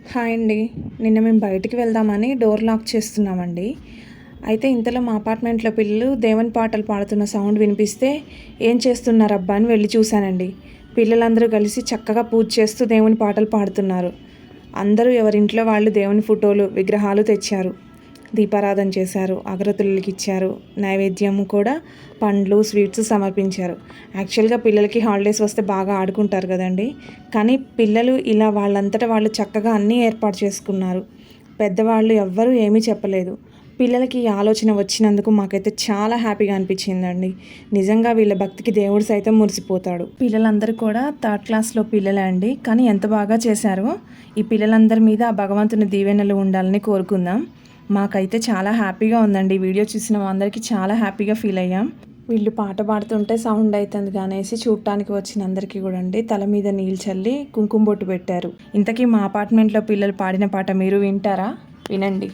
Hi అండి. నిన్న మేము బయటికి వెళ్దామని డోర్ లాక్ చేస్తున్నామండి. అయితే ఇంతలో మా అపార్ట్మెంట్లో పిల్లలు దేవుని పాటలు పాడుతున్న సౌండ్ వినిపిస్తే ఏం చేస్తున్నారబ్బా అని వెళ్ళి చూశానండి. పిల్లలందరూ కలిసి చక్కగా పూజ చేస్తూ దేవుని పాటలు పాడుతున్నారు. అందరూ ఎవరింట్లో వాళ్ళు దేవుని ఫోటోలు విగ్రహాలు తెచ్చారు. దీపారాధన చేశారు, అగరత్తులకి ఇచ్చారు, నైవేద్యం కూడా పండ్లు స్వీట్స్ సమర్పించారు. యాక్చువల్గా పిల్లలకి హాలిడేస్ వస్తే బాగా ఆడుకుంటారు కదండి. కానీ పిల్లలు ఇలా వాళ్ళంతటా వాళ్ళు చక్కగా అన్నీ ఏర్పాటు చేసుకున్నారు. పెద్దవాళ్ళు ఎవ్వరూ ఏమీ చెప్పలేదు. పిల్లలకి ఈ ఆలోచన వచ్చినందుకు మాకైతే చాలా హ్యాపీగా అనిపించిందండి. నిజంగా వీళ్ళ భక్తికి దేవుడు సైతం మురిసిపోతాడు. పిల్లలందరూ కూడా థర్డ్ క్లాస్లో పిల్లలే అండి. కానీ ఎంత బాగా చేశారో. ఈ పిల్లలందరి మీద ఆ భగవంతుని దీవెనలు ఉండాలని కోరుకుందాం. మాకైతే చాలా హ్యాపీగా ఉందండి. వీడియో చూసిన అందరికీ చాలా హ్యాపీగా ఫీల్ అయ్యాం. వీళ్ళు పాట పాడుతుంటే సౌండ్ అవుతుంది అనేసి చూడటానికి వచ్చిన అందరికీ కూడా అండి తల మీద నీళ్ళు చల్లి కుంకుమ బొట్టు పెట్టారు. ఇంతకీ మా అపార్ట్మెంట్లో పిల్లలు పాడిన పాట మీరు వింటారా? వినండి.